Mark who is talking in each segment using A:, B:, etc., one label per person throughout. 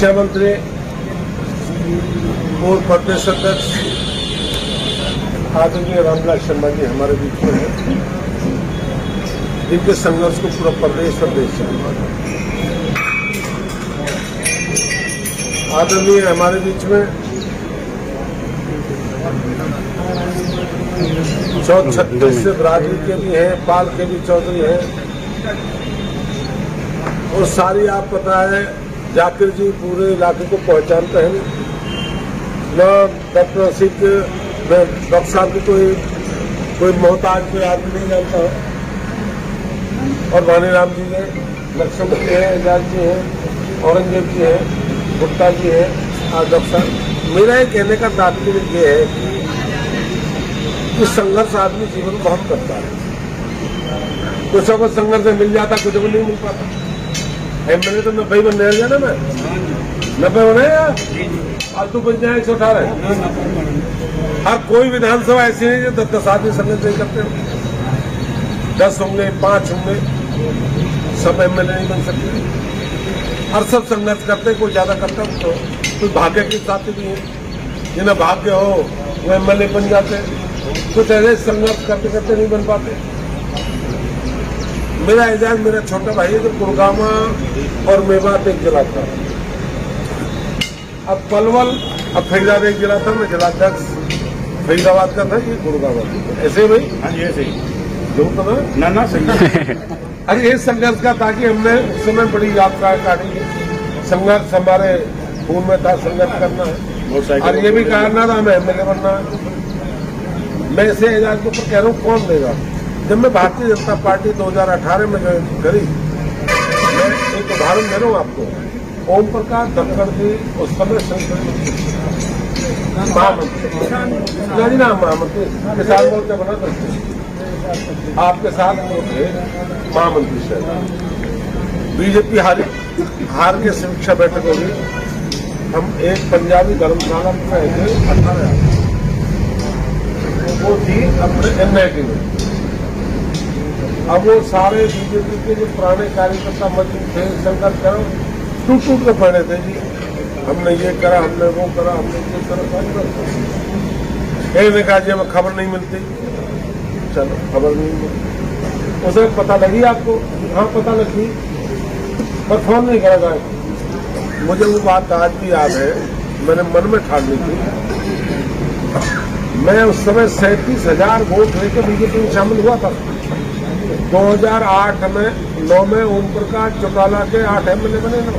A: शिक्षा मंत्री पूर्व प्रदेश अध्यक्ष आदरणीय रामविलास शर्मा जी हमारे बीच में हैं, जिनके संघर्ष को पूरा प्रदेश और देश आदरणीय हमारे बीच में छत्तीस से ब्राजील के भी हैं, पाल के भी चौधरी हैं और सारी आप पता है जाकिर जी पूरे इलाके को पहचानते हैं। न डॉक्टर रशीद डॉक्टर साहब की कोई मोहताज कोई आदमी नहीं जानता है। और भानीराम जी हैं, लक्ष्मण जी हैं, एजाज जी हैं, औरंगजेब जी हैं, गुप्ता जी हैं, डॉक्टर साहब। मेरा ये कहने का तात्पर्य ये है कि संघर्ष आदमी जीवन में बहुत करता है। कुछ अगर संघर्ष मिल जाता, कुछ को नहीं मिल पाता। एमएलए तो 90 बनने लग जाना, मैं 90 बने यार, फालतू बन जाए 118। हर कोई विधानसभा ऐसी नहीं जो 10 आदमी संघर्ष नहीं करते हो। 10 होंगे, 5 होंगे, सब एमएलए नहीं बन सकते। और सब संघर्ष करते, कोई ज्यादा करता तो कोई भाग्य के साथ भी है, जिन्हें भाग्य हो वो एमएलए बन जाते। कुछ ऐसे संघर्ष करते करते नहीं बन पाते। मेरा एजाज मेरा छोटा भाई है जो गुड़गांव और मेवात एक जिला था, अब पलवल, अब फरीदाबाद एक जिला था। मैं जिलाध्यक्ष फरीदाबाद का था, ये गुड़गांव। ऐसे भाई? हाँ जी ऐसे ही जो तो ना सही। अरे ये संघर्ष का था कि हमने उस समय बड़ी यात्राएं काटी। संघर्ष हमारे खून में था, संघर्ष करना है। और ये भी कहना था हमें एमएलए बनना है। मैं इसे एजाज के ऊपर कह रहा हूँ, कौन देगा? जब मैं भारतीय जनता पार्टी 2018 में करी, मैं एक उदाहरण दे रहा हूँ आपको। ओम प्रकाश धनखड़ जी उस समय महामंत्री ना महामंत्री किसान मोर्चा बना करते, आपके साथ वो थे महामंत्री से। बीजेपी हार के समीक्षा बैठक होगी। हम एक पंजाबी धर्मशाला में थे, 18 वो थी अपने एनआईटी में। अब वो सारे बीजेपी के जो पुराने कार्यकर्ता मजबूत थे, संघर्ष करो टूट के पड़े थे जी। हमने ये करा, हमने वो करा, हमने ये करा। एक ने कहा जी हमें खबर नहीं मिलती। चलो खबर नहीं मिलती, उसे पता लगी आपको? हाँ पता लगी, पर फोन नहीं करा जाए। मुझे वो बात आज भी याद है, मैंने मन में ठान ली थी। मैं उस समय 37,000 वोट लेकर बीजेपी में शामिल हुआ था। 2008 में 9 में ओम प्रकाश चौटाला के 8 एमएलए बने ना।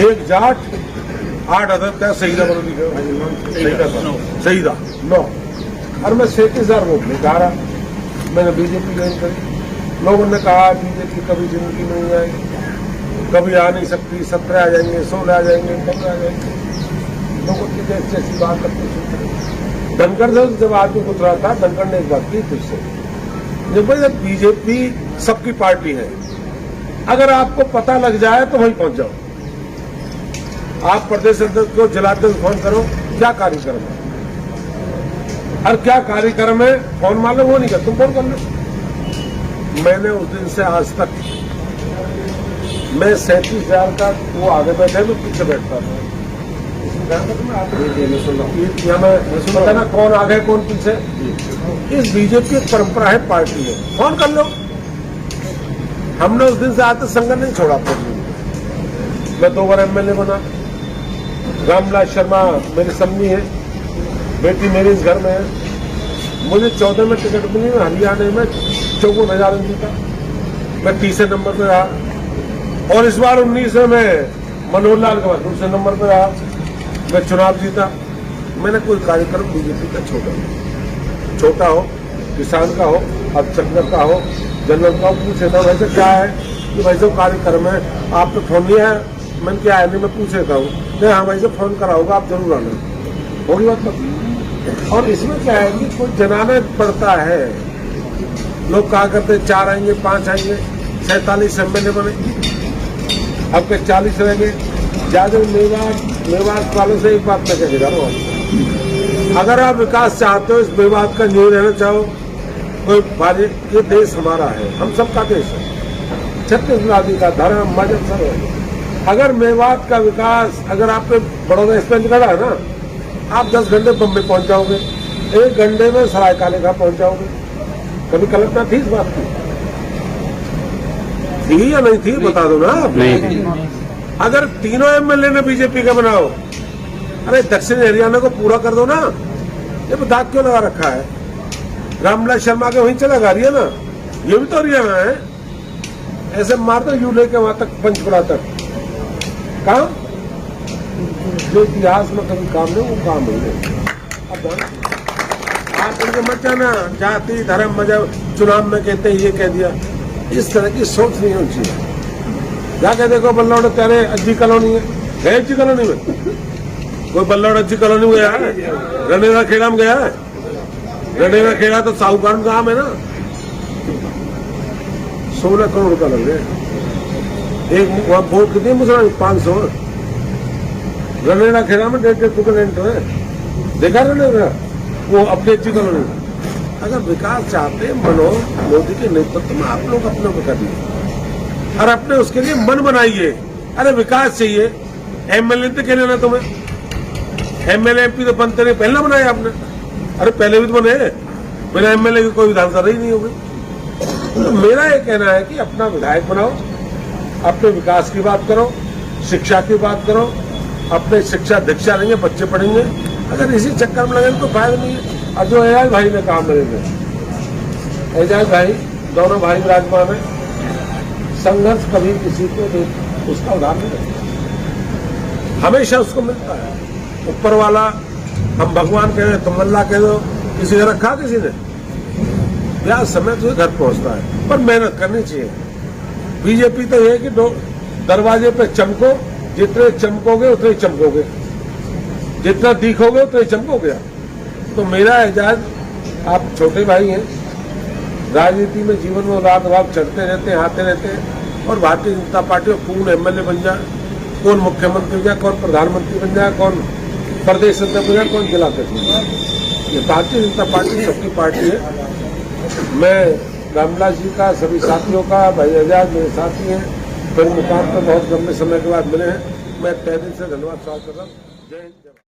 A: एक जाट 8 अदद का शहीदा बनो शहीदा 9 और मैं 37,000 वोट लेकर आ रहा। मैंने बीजेपी ज्वाइन करी। लोगों ने कहा बीजेपी कभी जिंदगी में नहीं आएगी, कभी आ नहीं सकती, 17 आ जाएंगे, 16 आ जाएंगे, 15 आ जाएंगे। लोगों की जैसी बात करते धनखड़ से जब आदमी उतरा था, धनखड़ ने एक बात की फिर से, जब बीजेपी सबकी पार्टी है, अगर आपको पता लग जाए तो वहीं पहुंच जाओ। आप प्रदेश अध्यक्ष को जिलाध्यक्ष फोन करो, क्या कार्यक्रम है और क्या कार्यक्रम है, फोन मालूम वो नहीं कर, तुम फोन कर लो। मैंने उस दिन से आज तक मैं 37,000 का वो आगे बैठे मैं पीछे बैठता था। पता ना कौन आगे कौन पीछे। इस बीजेपी की परंपरा है, पार्टी है, फोन कर लो। हमने उस दिन से आज तक संगठन नहीं छोड़ा। मैं 2 बार एमएलए बना। रामविलास शर्मा मेरी सम्मी है, बेटी मेरी इस घर में है। मुझे 14 में टिकट मिली, मैं हरियाणा में 54,000 जीता। मैं तीसरे नंबर पर रहा। और इस बार 19 में मैं मनोहर लाल के बाद दूसरे नंबर पर रहा। मैं चुनाव जीता। मैंने कोई कार्यक्रम बीजेपी का छोटा हो, किसान का हो, अल्पसंख्यक का हो, जनरल का हो, पूछे था वैसे क्या है कि वैसे कार्यक्रम है। आप तो फोन नहीं है, मैंने क्या है नहीं, मैं पूछ लेता हूँ। नहीं हाँ वैसे फोन करा होगा, आप जरूर आना होगी बात। और इसमें क्या है कि कोई जनाना पड़ता है। लोग कहा करते 4 आएंगे, 5 आएंगे, 47 एमएलए बने, अब के 40 रह गए। ज्यादा मेवात वालों से एक बात मैं कह रहा हूँ, अगर आप विकास चाहते हो, इस मेवात का न्यू रहना चाहो, कोई बात, ये देश हमारा है, हम सबका देश है। छत्तीसगढ़ का धर्म मजहब सब है। अगर मेवात का विकास अगर आपने बड़ौदा स्पेंड करा है ना, आप 10 घंटे बम्बई पहुंच जाओगे, 1 घंटे में सरायकाले का पहुंच जाओगे। कभी कल्पना थी इस बात की? थी या नहीं थी बता दो ना आप।
B: नहीं।
A: अगर तीनों एमएलए ने बीजेपी का बनाओ, अरे दक्षिण हरियाणा को पूरा कर दो ना। ये दाग क्यों लगा रखा है? रामविलास शर्मा के वहीं चला गा रही है ना, ये भी तो हरियाणा है। ऐसे मार दो यू लेके वहां तक पंचकुला तक काम, जो इतिहास में कभी काम नहीं वो काम नहीं। अब आप उनके मत जाना जाति धर्म मजहब चुनाव में कहते हैं ये कह दिया, इस तरह की सोच नहीं होनी चाहिए। जाके देखो बल्लौड़ तेरे अज्जी कॉलोनी है, गए अज्जी कॉलोनी में? कोई बल्लौड़ अज्जी कॉलोनी में गया है? रनेरा खेड़ा में गया है? रनेरा खेड़ा तो साहूकार का काम है ना। 16 करोड़ रुपया लग गए। एक वहां वोट कितनी मुसलमान? 500। रनेरा खेड़ा में 1.5 रेंट है। देखा रनेरा वो अपने अज्जी कॉलोनी। अगर विकास चाहते बनो, मोदी के नेतृत्व में आप लोग अपने को करिए और अपने उसके लिए मन बनाइए। अरे विकास चाहिए, एमएलए तो कहने ना तुम्हें, एमएलए एमपी तो बनते नहीं, पहले बनाया आपने। अरे पहले भी तो बने, बिना एमएलए की कोई विधानसभा ही नहीं होगी। तो मेरा ये कहना है कि अपना विधायक बनाओ, अपने विकास की बात करो, शिक्षा की बात करो। अपने शिक्षा दीक्षा लेंगे, बच्चे पढ़ेंगे। अगर इसी चक्कर में लगे तो फायदा नहीं है। और जो एजाज भाई ने काम करेंगे, एजाज भाई दोनों भाई विराजमान है, संघर्ष कभी किसी को उसका उदाहरण नहीं, हमेशा उसको मिलता है। ऊपर वाला हम भगवान कह दो, तुम अल्लाह कह दो, किसी ने रखा किसी ने ब्याह समय तो घर पहुंचता है, पर मेहनत करनी चाहिए। बीजेपी तो ये है कि दरवाजे पे चमको, जितने चमकोगे उतने चमकोगे, जितना दिखोगे उतने चमकोगे। तो मेरा एजाज, आप छोटे भाई हैं, राजनीति में जीवन में रात रात चढ़ते रहते हैं, आते रहते हैं, और भारतीय जनता पार्टी में पूर्ण एमएलए बन जाए, कौन मुख्यमंत्री बन जाए, कौन प्रधानमंत्री बन जाए, कौन प्रदेश अध्यक्ष बन जाए, कौन जिला अध्यक्ष बन जाए। ये भारतीय जनता पार्टी सबकी पार्टी है। मैं रामविलास जी का, सभी साथियों का, भाई एजाज मेरे साथी हैं, मेरे मुकाम पर बहुत लंबे समय के बाद मिले हैं। मैं तहे दिल से धन्यवाद स्वीकार कर रहा हूँ। जय हिंद।